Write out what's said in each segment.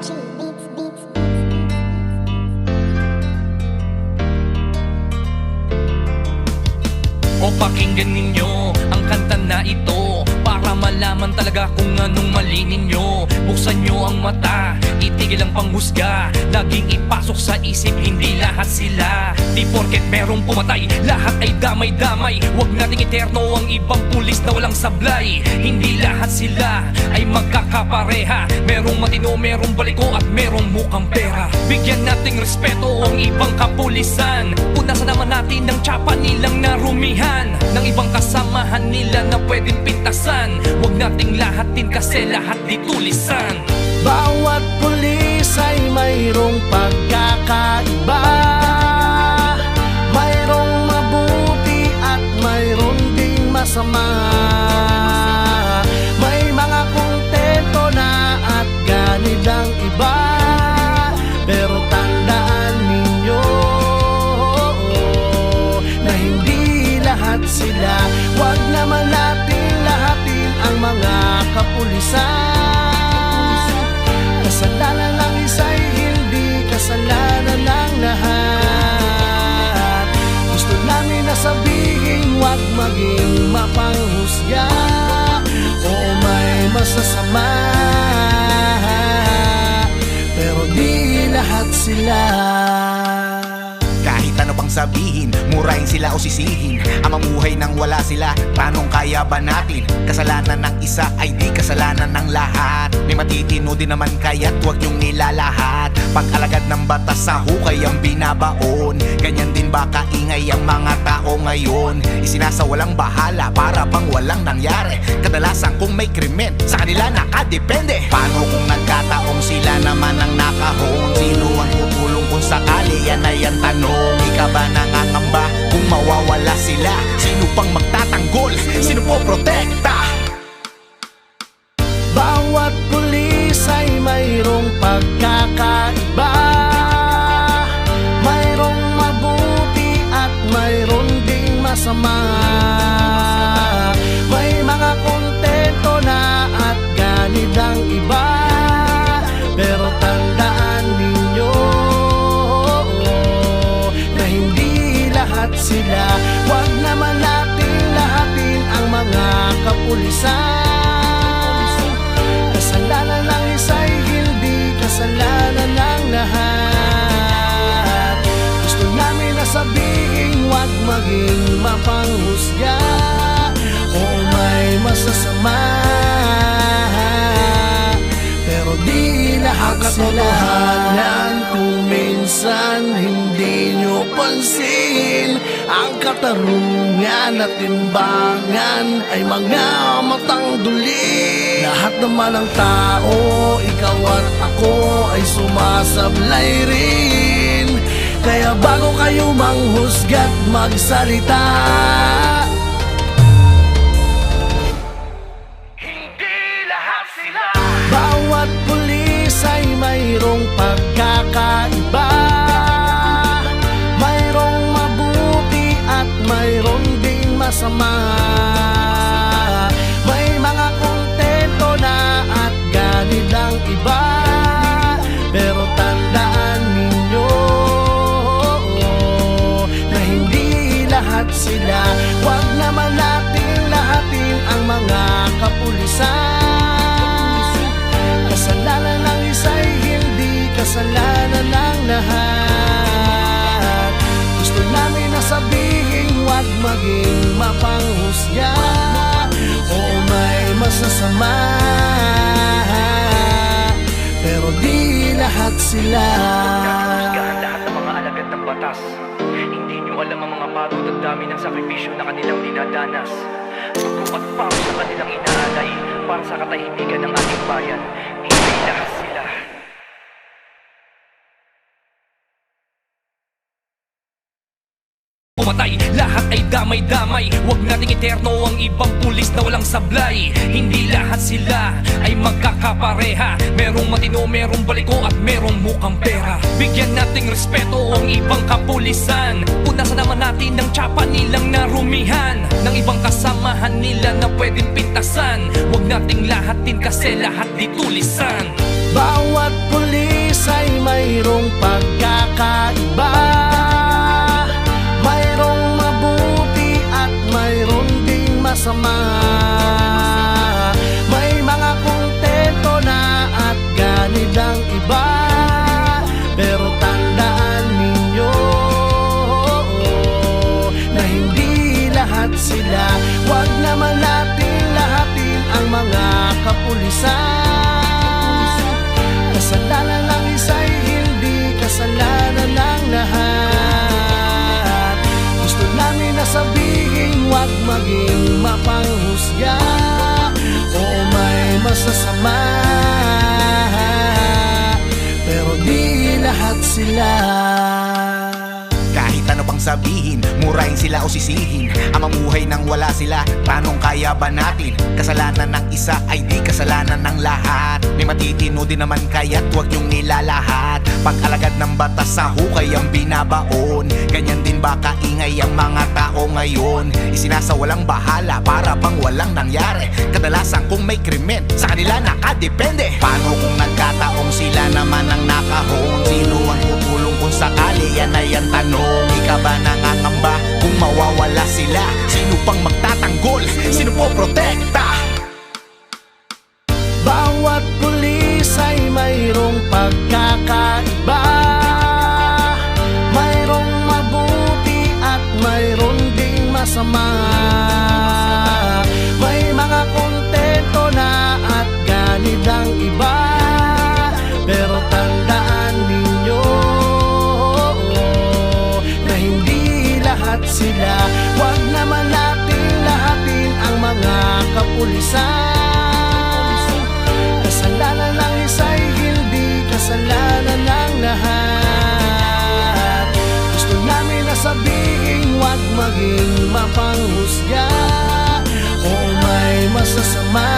O pakinggan ninyo ang kanta na ito para malaman talaga kung anong mali ninyo. Buksan nyo ang mata, itigil ang panghusga. Laging ipasok sa isip, hindi lahat sila. Di porket merong pumatay, lahat ay damay-damay. Huwag nating eterno ang ibang pulis na walang sablay. Hindi lahat sila ay magkakapareha. Merong matino, merong baliko at merong mukhang pera. Bigyan nating respeto ang ibang kapulisan. Punasan naman natin ng tsapa nilang narumihan, ng ibang kasamahan nila na pwedeng pintasan. Huwag nating lahatin kasi lahat di tulisan. Bawat pulis ay mayroong pagkakaiba. Mayroong mabuti at mayroong ding masama. May mga kontento na at ganid ang iba. Pero tandaan ninyo na hindi lahat sila. Huwag naman natin lahatin ang mga kapulisan. Kasalanan ng isa'y hindi kasalanan ng lahat. Gusto namin na sabihin, huwag maging mapanghusga. Oo, may masasama, pero di lahat sila. Kahit ano pang sabihin, murahin sila o sisihin, ang mamuhay nang wala sila, tanong kaya ba natin? Kasalanan ng isa ay di kasalanan ng lahat. May matitino din naman kaya't huwag yung nilalahat. Pag-alagad ng batas sa hukay ang binabaon. Ganyan din ba kaingay ang mga tao ngayon? Isinasawalang bahala para bang walang nangyari. Kadalasan kung may krimen, sa kanila nakadepende. Paano kung nagkataong sila naman ang nakahon? Sino ang tutulong kung sakali? Yan ay ang tanong. Ika ba nangangamba kung mawawala sila? Sino pang magtatanggol? Sino po protekta? Bawat pulis ay mayroong pagkakaiba. Mayroong mabuti at mayroong ding masama. May mga kontento na at ganid ang iba. Pero tandaan ninyo na hindi lahat sila. Huwag naman natin lahatin ang mga kapulisan. Kasalanan ng isa'y hindi kasalanan ng lahat. Gusto namin na sabihin, huwag maging mapanghusga. Oo, may masasama, pero di lahat sila. Katotohanan kung minsan hindi nyo pansin, ang katarungan at timbangan ay mga matang duli. Lahat naman ng tao, ikaw at ako ay sumasablay rin. Kaya bago kayo manghusga't magsalita, Hindi lahat sila. bawat pulis ay mayroong pagkakaiba. Mayroong mabuti at mayroong ding masama. May mga kontento na at ganid ang iba. Pero tandaan ninyo na hindi lahat sila. Huwag naman natin lahatin ang mga kapulisan. Kasalanan ng isa'y hindi kasalanan ng lahat. Gusto namin na sabihin, huwag maging mapanghusga. Oo, may masasama, pero di lahat sila. Husgahan lahat ng mga alagad ng batas. Hindi nyo alam ang mga pagod at dami ng sakripisyo na kanilang dinadanas. Dugo at pawis sa kanilang inaalay para sa katahimikan ng ating bayan. Hindi lahat sila. Pumatay, lahat ay damay-damay. Huwag nating eterno ang ibang pulis na walang sablay. Hindi lahat sila ay magkakapareha. Merong matino, merong baliko at merong mukhang pera. Bigyan nating respeto ang ibang kapulisan. Punasan naman natin ng tsapa nilang narumihan, ng ibang kasamahan nila na pwedeng pintasan. Huwag nating lahatin kasi lahat di tulisan. Bawat pulis Kasalanan ng isa'y hindi kasalanan ng lahat. Gusto namin na sabihin, huwag maging mapanghusga. Oo, may masasama, pero di lahat sila. Kahit ano pang sabihin, murahin sila o sisihin, ang mamuhay nang wala sila, tanong kaya ba natin? Kasalanan ng isa ay di kasalanan ng lahat. May matitino din naman kaya't huwag yung nilalahat. Pag-alagad ng batas sa hukay ang binabaon, ganyan din ba kaingay ang mga tao ngayon? Isinasawalang bahala para bang walang nangyari. Kadalasan kung may krimen, sa kanila nakadepende. Paano kung nagkataong sila naman ang nakahon? Sino ang tutulong kung sakali? Yan ay ang tanong. Ika ba nangangamba kung mawawala sila? Sino pang magtatanggol? Sino po protekta? Bawat pulis ay mayroong pagkakaiba. Mayroong mabuti at mayroong ding masama. May mga kontento na at ganid ang iba. Pero tandaan ninyo na hindi lahat sila. Huwag naman natin lahatin ang mga kapulisan. Kasalanan ng isa'y hindi kasalanan ng lahat. Gusto namin na sabihin, huwag maging mapanghusga. Oo, may masasama,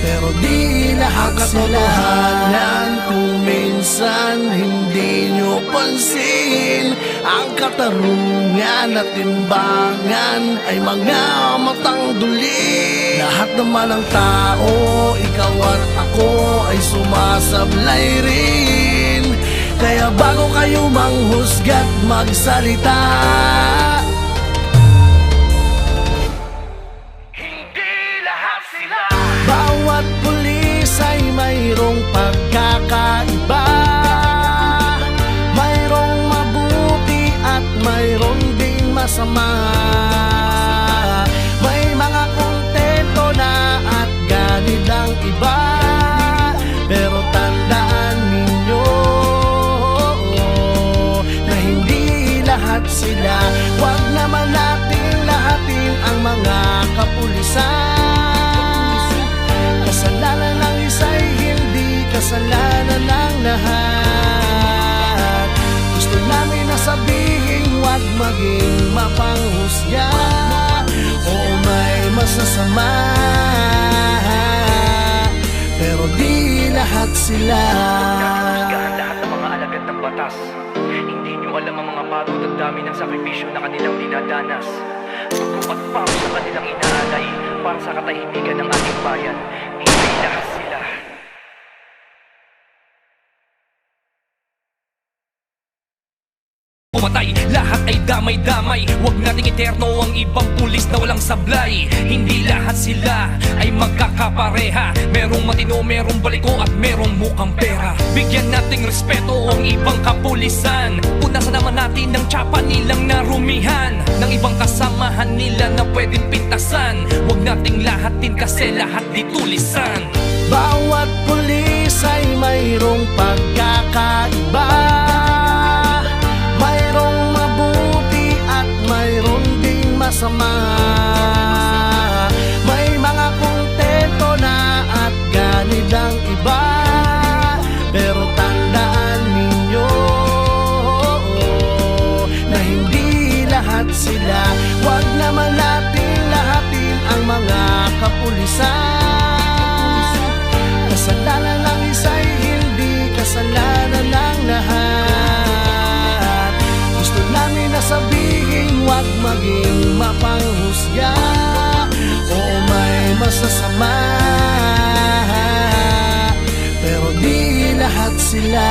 pero di lahat sila. Katotohanan kung minsan hindi nyo pansin, ang katarungan at timbangan ay mga matang duli. Lahat naman ng tao, ikaw at ako ay sumasablay rin. Kaya bago kayo manghusga't magsalita, Hindi lahat sila. bawat pulis ay mayroong pagkakaiba. Mayroong mabuti at mayroong ding masama. May mga kontento na at ganid ang iba. Pero tandaan ninyo na hindi lahat sila. Huwag naman natin lahatin ang mga kapulisan. Kasalanan ng isa'y hindi kasalanan ng lahat. Gusto namin na sabihin, huwag maging mapanghusga. Oo, may masasama, pero di lahat sila. Husgahan lahat ng mga alagad ng batas. Hindi nyo alam ang mga pagod at dami ng sakripisyo na kanilang dinadanas. Dugo at pawis sa kanilang inaalay para sa katahimikan ng ating bayan. Hindi lahat sila. Pumatay, lahat ay damay-damay. Huwag nating eterno ang ibang pulis na walang sablay. Hindi lahat sila ay magkakapareha. Merong matino, merong baliko at merong mukhang pera. Bigyan nating respeto ang ibang kapulisan. Punasan naman natin ng tsapa nilang narumihan, ng ibang kasamahan nila na pwedeng pintasan. Huwag nating lahatin kasi lahat di tulisan. Bawat pulis ay mayroong pagkakaiba. Mayroong mabuti at mayroong ding masama. May mga kontento na at ganid ang iba. Pero tandaan ninyo na hindi lahat sila. Huwag naman natin lahatin ang mga kapulisan. Kasalanan ng isa'y hindi kasalanan ng lahat. Gusto namin na sabihin, huwag maging mapanghusga. Oo, may masasama, pero di lahat sila.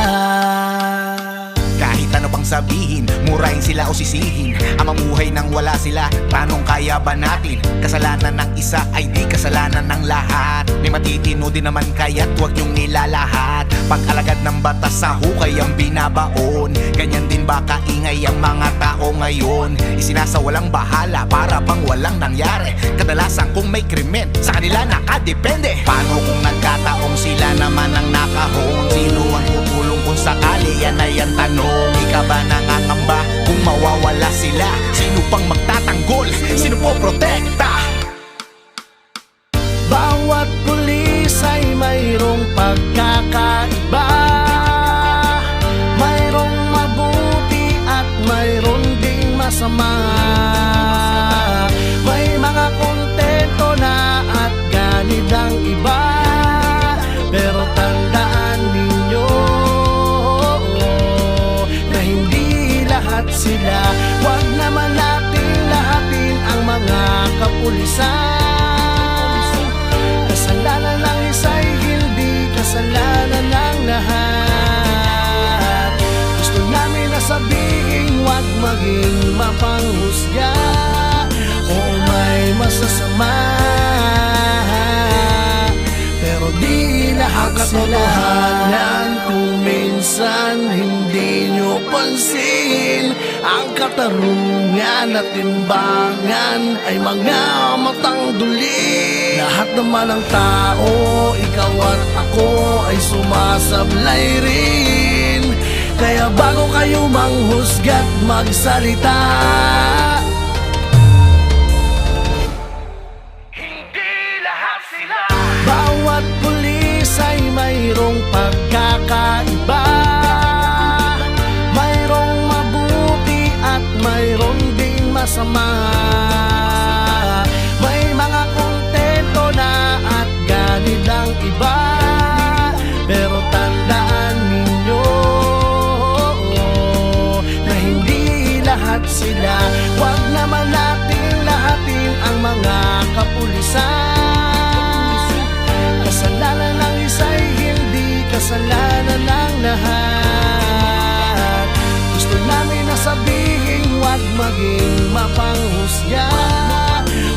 Kahit ano pang sabihin, murahin sila o sisihin, ang mamuhay nang wala sila, tanong kaya ba natin? Kasalanan ng isa ay di kasalanan ng lahat. May matitino din naman kaya't huwag yung nilalahat. Pag-alagad ng batas sa hukay ang binabaon, ganyan din ba kaingay ang mga tao ngayon? Isinasawalang bahala para bang walang nangyari. Kadalasan kung may krimen, sa kanila nakadepende. Paano kung nagkataong sila maging mapanghusga o may masasama, pero di lahat sila. Katotohanan kung minsan hindi nyo pansin, ang katarungan at timbangan ay mga matang duli. Lahat naman ng tao, ikaw at ako ay sumasablay rin. Kaya bago kayo manghusga't magsalita, Hindi lahat sila. bawat pulis ay mayroong pagkakaiba. Mayroong mabuti at mayroong ding masama. May mga kontento na at ganit ang iba, pero tandaan ninyo na hindi lahat sila. Huwag naman natin lahatin ang mga kapulisan. Kasalanan ng isa'y hindi kasalanan ng lahat. Gusto namin na sabihin, huwag maging mapanghusga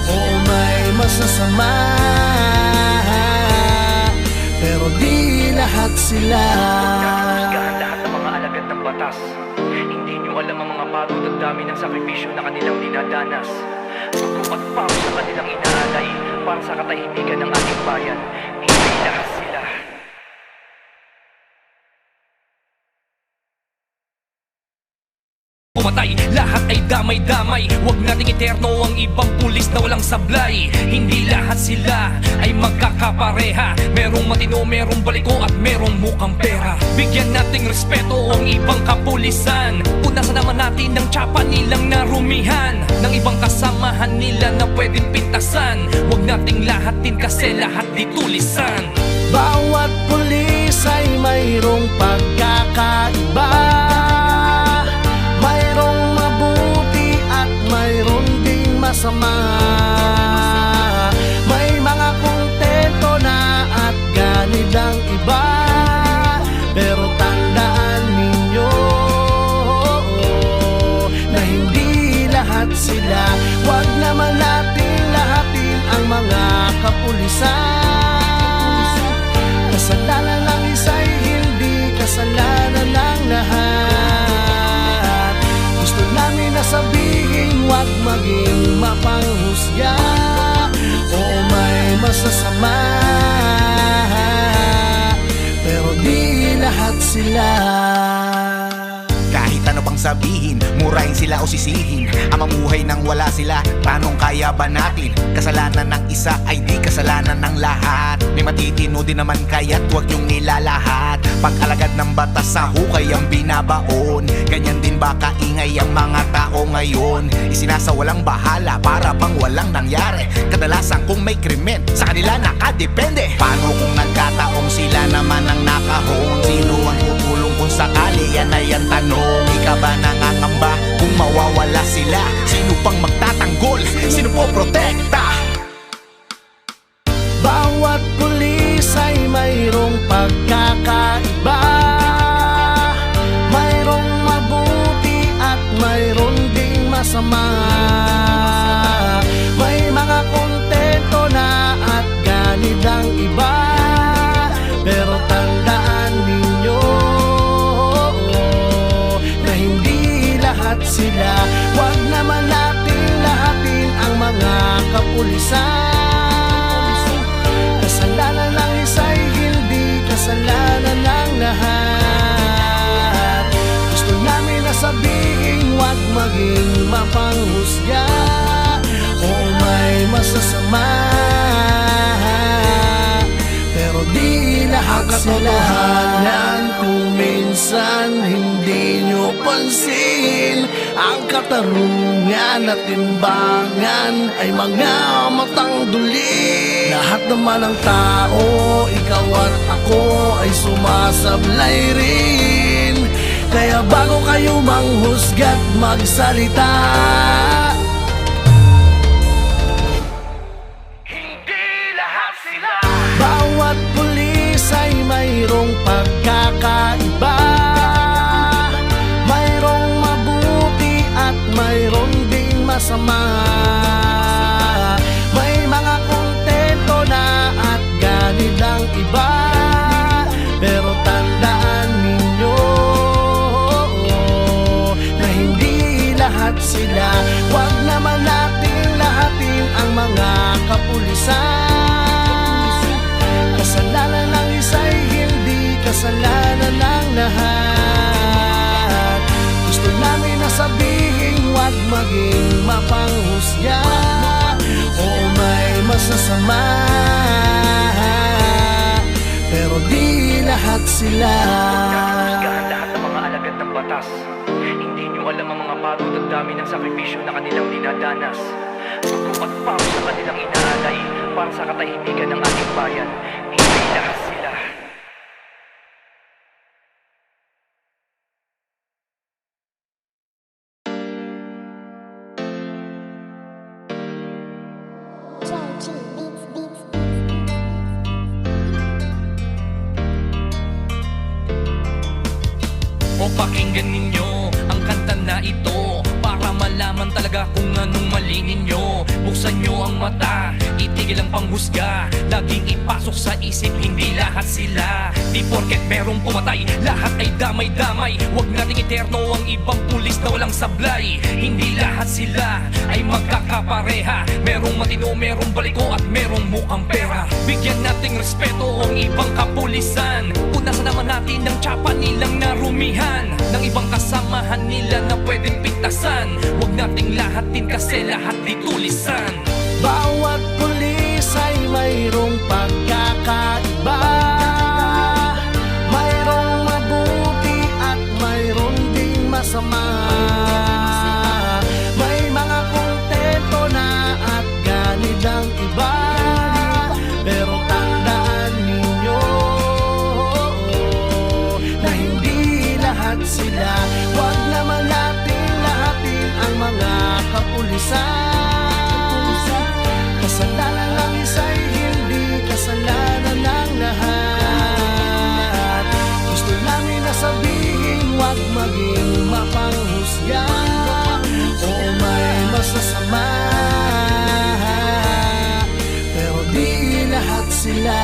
o may masasama, pero di lahat sila. Husgahan lahat ng mga alagad ng batas. Hindi nyo alam ang mga pagod at dami ng sakripisyo na kanilang dinadanas. Dugo at pawis sa kanilang inaalay para sa katahimikan ng ating bayan. Hindi lahat sila. Pumatay, lahat ay damay-damay. Huwag nating eterno ang ibang pulis na walang sablay. Hindi lahat sila ay magkakapareha. Merong matino, merong baliko at merong mukhang pera. Bigyan nating respeto ang ibang kapulisan. Punasan naman natin ng tsapa nilang narumihan, ng ibang kasamahan nila na pwedeng pintasan. Huwag nating lahatin kasi lahat di tulisan. Bawat pulis ay mayroong pagkakaiba. Mayroong mabuti at mayroong ding masama. May mga kontento na at ganit ang iba, pero tandaan ninyo na hindi lahat sila. Huwag naman natin lahatin ang mga kapulisan. Kasalanan ng isa'y hindi kasalanan ng lahat. Gusto namin na sabihin, huwag maging mapanghusga o may masasama, pero di lahat sila. Kahit ano pang sabihin, murahin sila o sisihin, ang mamuhay nang wala sila, tanong kaya ba natin? Kasalanan ng isa ay di kasalanan ng lahat. May matitino din naman kaya't huwag yung nilalahat. Pag-alagad ng batas sa hukay ang binabaon, ganyan din ba kaingay ang mga tao ngayon? Isinasawalang bahala para bang walang nangyari. Kadalasan kung may krimen, sa kanila nakadepende. Paano kung nagkataong sila naman ang nakahon? Sino ang tutulong kung sakali? Yan ay ang tanong. Ika ba nangangamba kung mawawala sila? Sino pang magtatanggol? Sino po protekta? Bawat pulis ay mayroong pagkakaiba. Mayroong mabuti at mayroong ding masama. May mga kontento na at ganit ang iba, pero tandaan ninyo na hindi lahat sila. Huwag naman natin lahatin ang mga kapulisan. Kasalanan ng isa'y hindi kasalanan ng lahat. Gusto namin na sabihin, huwag maging mapanghusga o may masasama, pero di lahat sila. Katotohanan kung minsan hindi nyo pansin, ang katarungan at timbangan ay mga matang duli. Lahat naman ng tao, ikaw at ako ay sumasablay rin. Kaya bago kayo manghusga't magsalita, Hindi lahat sila. bawat pulis ay mayroong pagkakaiba. Mayroong mabuti at kasalanan ng lahat. Gusto namin na sabihin, huwag maging mapanghusga. Oo, may masasama, pero di lahat sila. Husgahan lahat ng mga alagad ng batas. Hindi nyo alam ang mga pagod at dami ng sakripisyo na kanilang dinadanas. Dugo at pawis na kanilang inaalay para sa katahimikan ng ating bayan. Hindi lahat sila. O pakinggan ninyo ang kanta na ito para malaman talaga kung anong mali ninyo. Buksan nyo ang mata, itigil ang panghusga. Laging ipasok sa isip, hindi lahat sila. Di porket merong pumatay, lahat ay damay-damay. Huwag nating iterno ang ibang pulis na walang sablay. Hindi lahat sila ay magkakapareha. Merong matino, merong baliko at merong mukhang pera. Bigyan nating respeto ang ibang kapulisan. Punasan naman natin ang tsapa nilang narumihan ng ibang kasamahan nila na pwedeng pintasan. Huwag nating lahatin kasi lahat di tulisan. Bawat pulis ay mayroong pagkakaiba. Mayroong mabuti at mayroong ding masama. May mga kontento na at ganid ang iba. Pero tandaan ninyo na hindi lahat sila. Huwag naman natin lahatin ang mga kapulisan. Kasalanan ng isa'y hindi kasalanan ng lahat. Gusto namin na sabihin, huwag maging mapanghusga. Oo, may masasama, pero di lahat sila.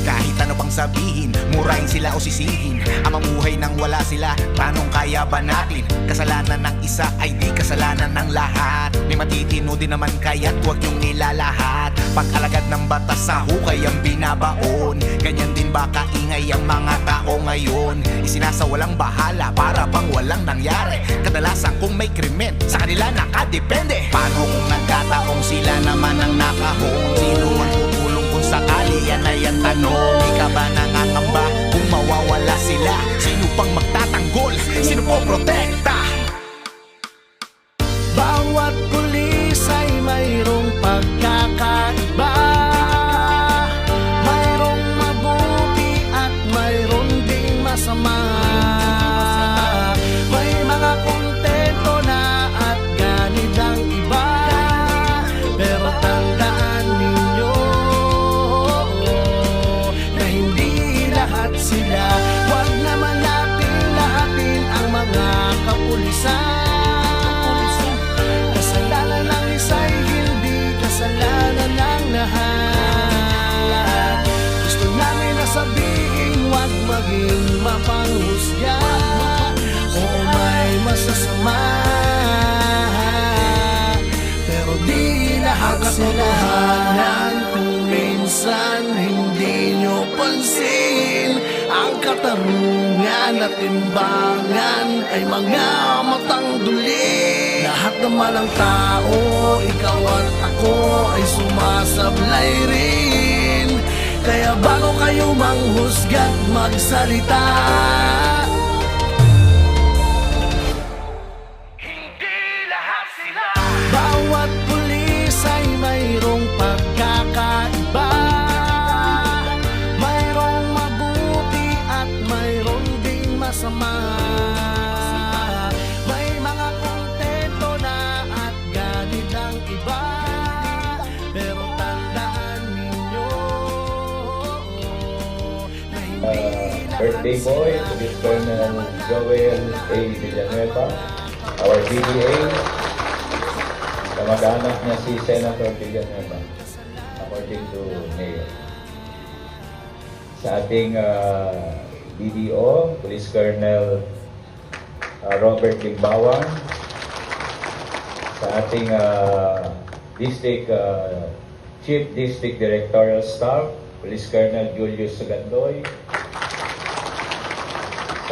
Kahit ano pang sabihin, murahin sila o sisihin, ang mamuhay nang wala sila, tanong kaya ba natin? Kasalanan ng isa ay di kasalanan ng lahat. May matitino din naman kaya't huwag yung nilalahat. Pag-alagad ng batas sa hukay ang binabaon. Ganyan din ba kaingay ang mga tao ngayon? Isinasawalang bahala para bang walang nangyari. Kadalasan kung may krimen, sa kanila nakadepende. Paano kung nagkataong sila naman ang nakahon? Sino ang tutulong kung sakali? Yan ay ang tanong. Di ka ba nangangamba kung mawawala sila? Sino pang magtatanggol? Sino po protekta? Bawat pulis ay mayroong pagkakaiba. Mayroong mabuti at mayroong ding masama. May mga kontento na at ganid ang iba. Pero tandaan ninyo na hindi lahat sila. Huwag naman natin lahatin ang mga kapulisan. Kasalanan ng isa'y hindi kasalanan ng lahat. Gusto namin na sabihin, huwag maging mapanghusga. Oo, may masasama, pero di lahat sila. Kung minsan hindi nyo pansin, ang katarungan at timbangan ay mga matang duli. Lahat naman ng tao, ikaw at ako ay sumasablay rin. Kaya bago kayo manghusga't magsalita, Hindi lahat sila. bawat pulis ay mayroong pagkakaiba. Mayroong mabuti at mayroong ding masama. May mga kontento na at ganid ang iba. Pero tandaan ninyo na hindi lahat Birthday boy, Police Colonel Joel A. Villanueva, our DDA. Kamag-anak niya si Senator Villanueva, according to Mayor. Sa ating DDO, Police Colonel Robert Limbawang. Sa ating District Chief District Directorial Staff, Police Colonel Julius Sugandoy.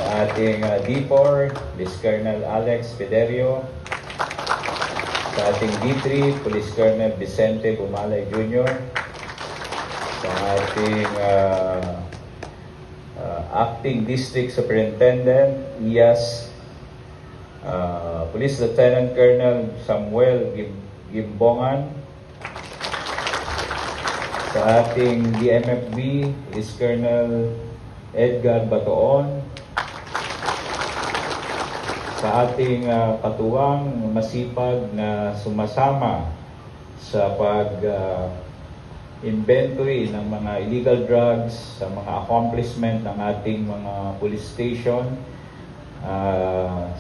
Sa ating D4, Police Colonel Alex Pederio. Sa ating D3, Police Colonel Vicente Bumalay Jr. Sa ating Acting District Superintendent Iyas, Police Lieutenant Colonel Samuel Gimbongan. Sa ating DMFB, Police Colonel Edgar Batoon. Sa ating katuwang masipag na sumasama sa inventory ng mga illegal drugs, sa mga accomplishment ng ating mga police station,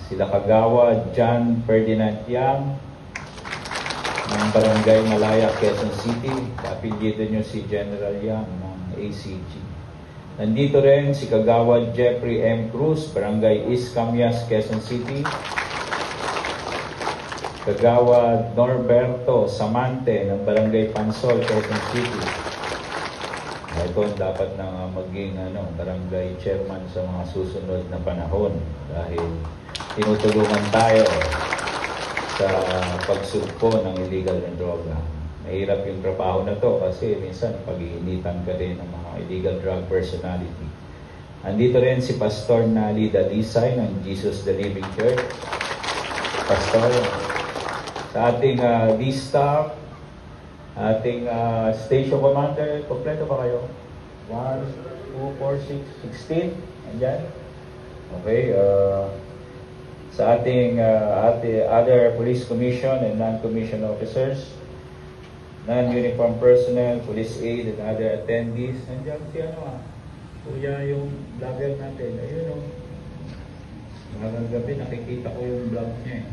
sila Kagawad John Ferdinand Yang ng Barangay Malaya, Quezon City. Apelyido nyo si General Yang ng ACG. Nandito rin si Kagawad Jeffrey M. Cruz, Barangay East Camias, Quezon City. Kagawad Norberto Samante ng Barangay Pansol, Quezon City. Ito dapat na maging barangay chairman sa mga susunod na panahon dahil tinutulungan tayo sa pagsugpo ng illegal na droga. Mahirap yung trabaho na to kasi minsan pag-iinitan ka rin ng mga illegal drug personality. Andito rin si Pastor Nali Dalisay ng Jesus the Living Church. Pastor, sa ating D-Staff, ating Station Commander, kompleto ba kayo? 1, 2, 4, 6, 16? Andyan? Okay. Sa ating other Police Commission and Non-Commissioned Officers, non-uniform personnel, police aid, and other attendees. Nandiyan si kuya yung vlogger natin. Ayun Magang gabi, nakikita ko yung vlog niya.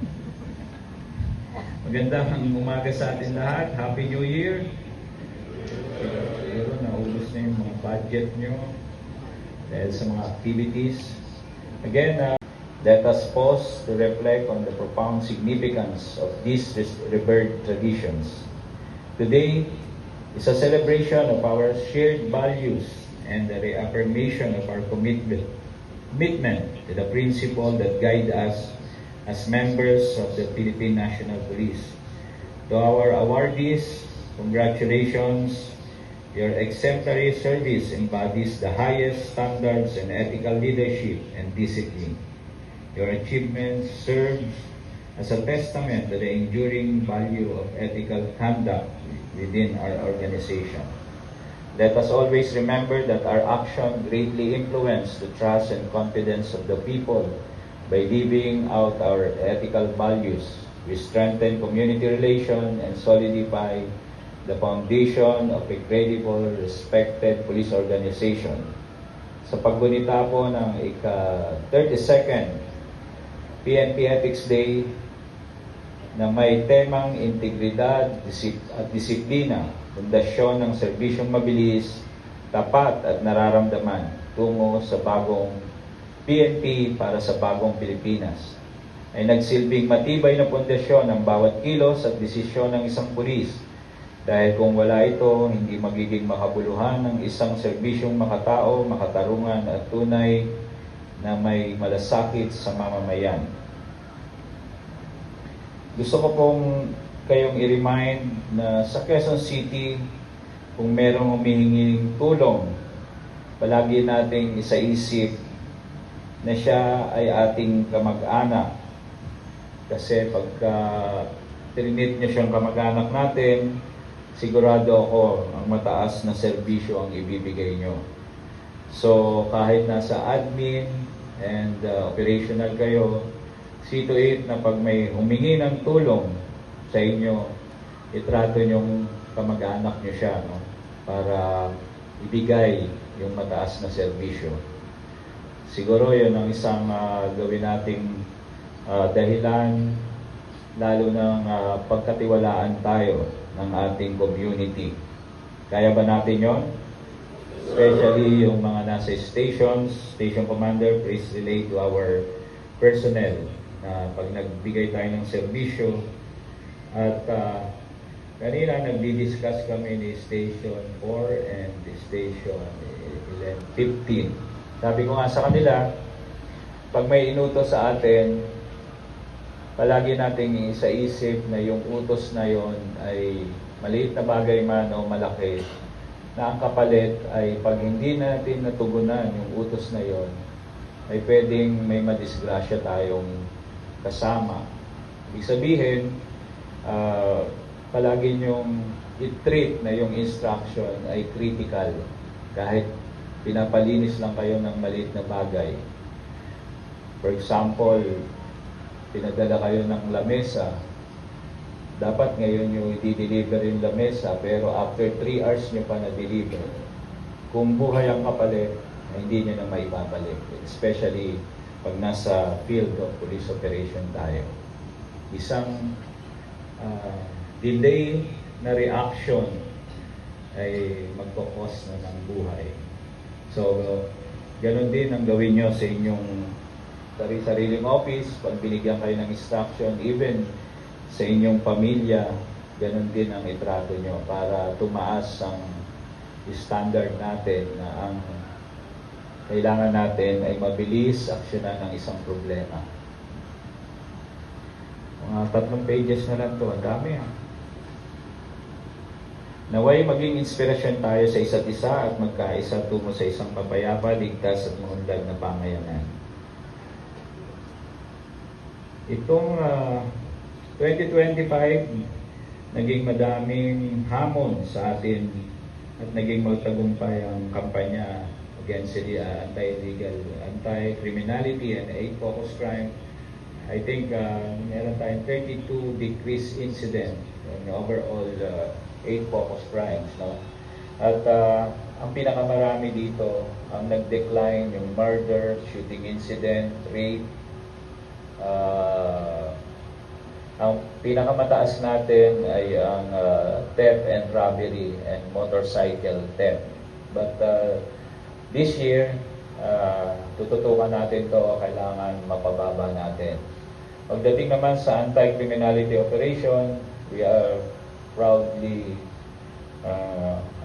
Magandang umaga sa atin lahat. Happy New Year. Pero naubos na yung mga budget nyo dahil sa mga activities. Again, let us pause to reflect on the profound significance of these revered traditions. Today is a celebration of our shared values and the reaffirmation of our commitment to the principle that guide us as members of the Philippine National Police. To our awardees, congratulations. Your exemplary service embodies the highest standards in ethical leadership and discipline. Your achievements serve as a testament to the enduring value of ethical conduct within our organization. Let us always remember that our action greatly influences the trust and confidence of the people. By living out our ethical values, we strengthen community relations and solidify the foundation of a credible, respected police organization. Sa paggunita po ng ika-32nd PNP Ethics Day na may temang integridad at disiplina, pundasyon ng serbisyong mabilis, tapat at nararamdaman tungo sa bagong PNP para sa bagong Pilipinas, ay nagsilbing matibay na pundasyon ng bawat kilos at desisyon ng isang pulis. Dahil kung wala ito, hindi magiging makabuluhan ng isang serbisyong makatao, makatarungan at tunay na may malasakit sa mamamayan. Gusto ko pong kayong i-remind na sa Quezon City, kung merong humihinging tulong, palagi nating isaisip na siya ay ating kamag-anak. Kasi pagka trinit niya siyang kamag-anak natin, sigurado ako ang mataas na serbisyo ang ibibigay nyo. So kahit nasa admin and operational kayo, see to it na pag may humingi ng tulong sa inyo, itrato nyong kamag-anak nyo siya, para ibigay yung mataas na serbisyo. Siguro yun ang isang gawin nating dahilan, lalo ng pagkatiwalaan tayo ng ating community. Kaya ba natin yon? Especially yung mga nasa stations, station commander, please relate to our personnel na pag nagbigay tayo ng serbisyo. At kanina nagdi-discuss kami ni Station 4 and Station 15. Sabi ko nga sa kanila, pag may inutos sa atin, palagi nating isaisip na yung utos na yon ay maliit na bagay man o malaki, na ang kapalit ay pag hindi natin natugunan yung utos na yon, ay pwedeng may madisgrasya tayong kasama. Ibig sabihin, palagi nyong i-treat na yung instruction ay critical. Kahit pinapalinis lang kayo ng maliit na bagay. For example, pinadala kayo ng lamesa. Dapat ngayon yung i-deliver yung lamesa, pero after 3 hours nyo pa na-deliver. Kung buhay ang kapalit, hindi nyo na maibabalik. Especially pag nasa field of police operation tayo. Isang delay na reaction ay magkakos na ng buhay. So, ganun din ang gawin nyo sa inyong sariling office, pag binigyan kayo ng instruction, even sa inyong pamilya, ganun din ang itrato nyo para tumaas ang standard natin na ang kailangan natin ay mabilis aksyonan ng isang problema. Mga 3 pages na lang to, ang dami ha. Naway maging inspirasyon tayo sa isa't isa at magkaisa tungo sa isang mapayapa, ligtas at maunlad na pamayanan. Itong 2025, naging madaming hamon sa atin at naging magtagumpay ang kampanya against anti-illegal, anti-criminality and aid-focused crime. I think meron tayong 32 decreased incident in overall 8 focused crimes. No? At ang pinakamarami dito, ang nag-decline yung murder, shooting incident, rape. Ang pinakamataas natin ay ang theft and robbery and motorcycle theft. But this year, tututukan natin to, kailangan mapababa natin. Pagdating naman sa anti-criminality operation, we are proudly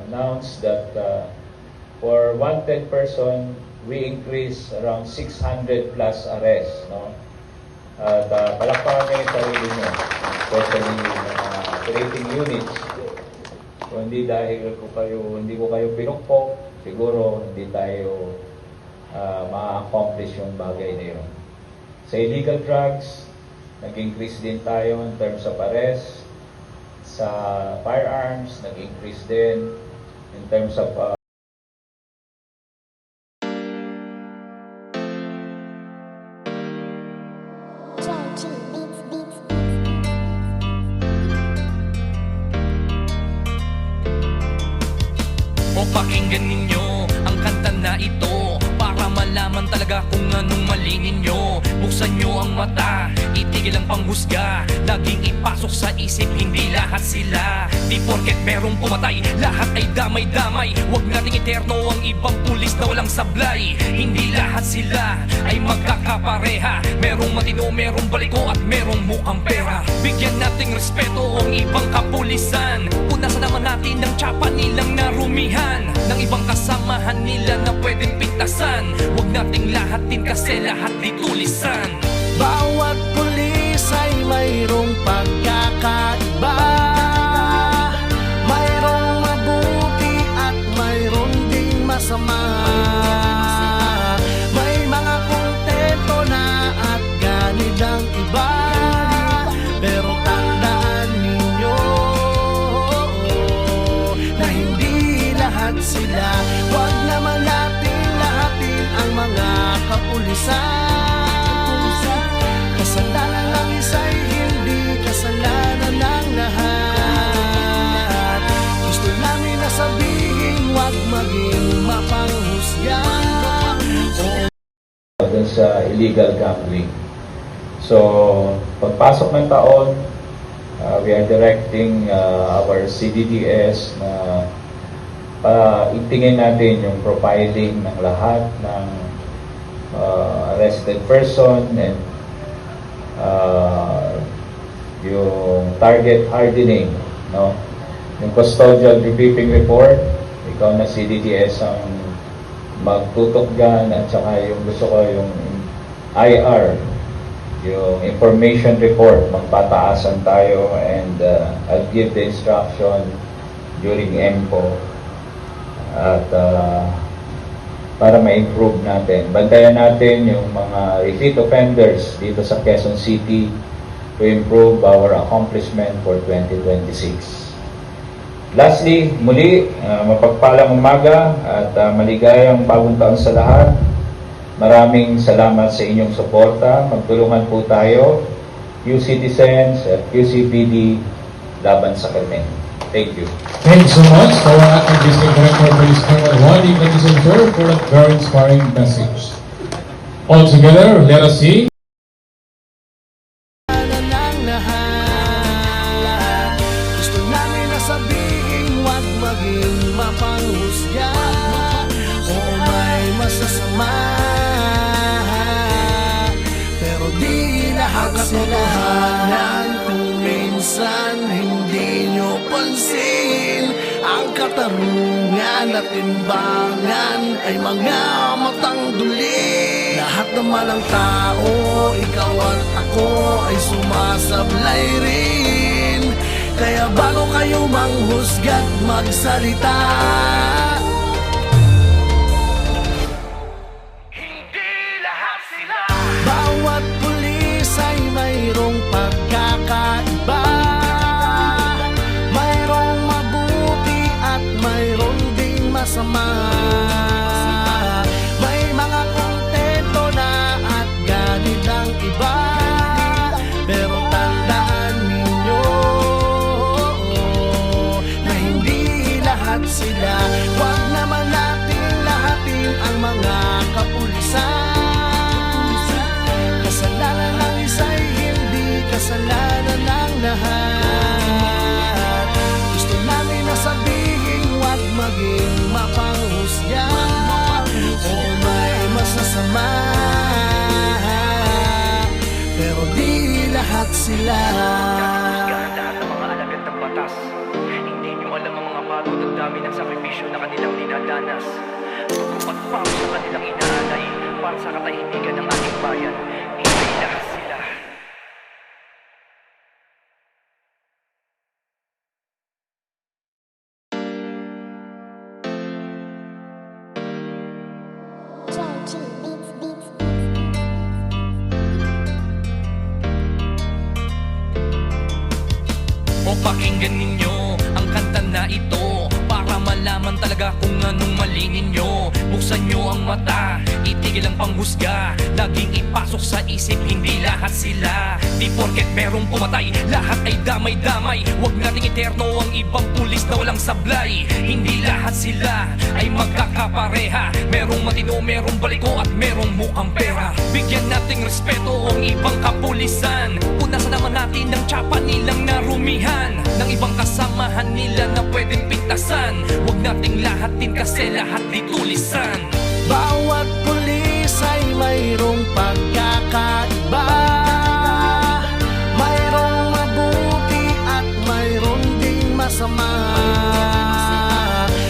announced that for wanted person, we increase around 600 plus arrests. No? At palakpakan nyo yung sarili nyo, especially yung mga operating units. Kung hindi dahil hindi ko kayo pinukpok, siguro hindi tayo ma-accomplish yung bagay na yun. Sa illegal drugs, nag-increase din tayo in terms of arrest. Sa firearms, nag-increase din in terms of O pakinggan ninyo ang kanta na ito para malaman talaga kung anong mali ninyo. Buksan nyo ang mata, itigil ang panghusga, laging ipasok sa isip, hindi lahat sila. Di porket merong pumatay, lahat ay damay-damay. Huwag nating eterno ang ibang pulis na walang sablay. Hindi lahat sila ay magkakapareha. Merong matino, merong baliko at merong mukhang pera. Bigyan nating respeto ang ibang kapulisan. Punasan naman natin ng tsapa nilang narumihan, ng ibang kasamahan nila na pwedeng pintasan. Huwag nating lahatin kasi lahat di tulisan. Bawat pulis ay mayroong pagkakaiba. Mayroong mabuti at mayroong ding masama. May mga kontento na at ganid ang iba. Pero tandaan ninyo na hindi lahat sila. Huwag naman natin lahatin ang mga kapulisan. Kasalanan ng isa'y hindi kasalanan ng lahat. Gusto namin na sabihin, huwag maging mapanghusga. dun sa illegal gambling. So, pagpasok ng taon, we are directing our CDDS na itingin natin yung profiling ng lahat ng arrested person and yung target hardening, no? Yung custodial debriefing report, ikaw na CDDS ang magtutok dyan, at saka yung gusto ko yung IR, yung information report, magpataasan tayo and I'll give the instruction during MPO at para ma-improve natin. Bantayan natin yung mga repeat offenders dito sa Quezon City to improve our accomplishment for 2026. Lastly, muli, mapagpalang umaga at maligayang bagong taon sa lahat. Maraming salamat sa inyong suporta. Magtulungan po tayo, Q-Citizens at QCPD, laban sa krimen. Thank you. Thank you so much to our acting district director, Police Colonel Wadi Batisentor, for that very inspiring message. All together, let us sing. ng lahat. Gusto namin na sabihin, wag maging mapanghusga o may masasama. Pero di lahat katotohanan kung minsan hindi nyo pansin. Ang katarungan at timbangan ay mga matang duli. Lahat naman ng tao, ikaw at ako ay sumasablay rin. Kaya bago kayo manghusga't magsalita, hindi lahat sila. Bawat pulis ay mayroong pagkakaiba. Mayroong mabuti at mayroong ding masama. May mga kontento na at ganit ang iba. Pero tandaan ninyo na hindi lahat sila. Huwag naman natin lahatin ang mga kapulisan. Kasalanan ng isa'y hindi kasalanan ng lahat. Gusto namin na sabihin, huwag maging mapanghusga o may masasama. Pero di lahat sila. Lahat ng mga alagad ng batas. Hindi nyo alam ang mga pagod at dami ng sakripisyo na kanilang dinadanas. Tutupat pa sa kanilang inaalay para sa katahimikan ng ating bayan. Hindi lahat sila. O pakinggan ninyo ang kanta na ito para malaman talaga kung anong mali ninyo. Buksan nyo ang mata, itigil ang panghusga. Laging ipasok sa isip, hindi lahat sila. Di porket merong pumatay, lahat ay damay-damay. Huwag nating eterno ang ibang pulis na walang sablay. Hindi lahat sila ay magkakapareha. Merong matino, merong baliko at merong mukhang pera. Bigyan nating respeto ang ibang kapulisan. Punasan naman natin ang tsapa nilang narumihan ng ibang kasamahan nila na pwedeng pintasan. Huwag nating lahatin kasi lahat di tulisan. Bawat pulis ay mayroong pagkakaiba. Mayroong mabuti at mayroong ding masama.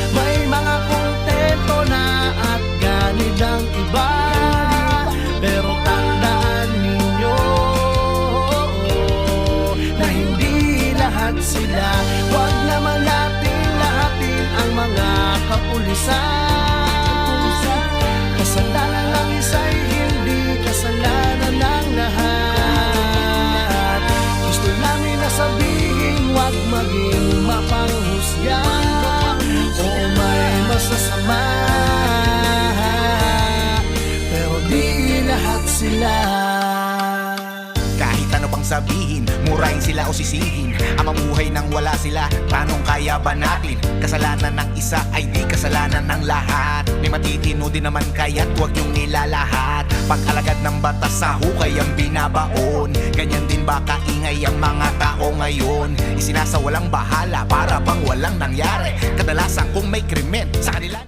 May mga kontento na at ganit ang iba. Pero tandaan ninyo na hindi lahat sila. Huwag naman natin lahatin ang mga kapulisan. Kasalanan ng isa'y hindi kasalanan ng lahat. Gusto namin na sabihin, huwag maging mapanghusga o may masasama. Pero di lahat sila. Kahit ano pang sabihin, murahin sila o sisihin. Ang mamuhay nang wala sila, tanong kaya ba natin? Kasalanan ng isa ay di kasalanan ng lahat. May matitino din naman kaya't huwag yung nilalahat. Pag-alagad ng batas sa hukay ang binabaon. Ganyan din ba kaingay ang mga tao ngayon? Isinasawalang bahala para bang walang nangyari. Kadalasan kung may krimen sa kanila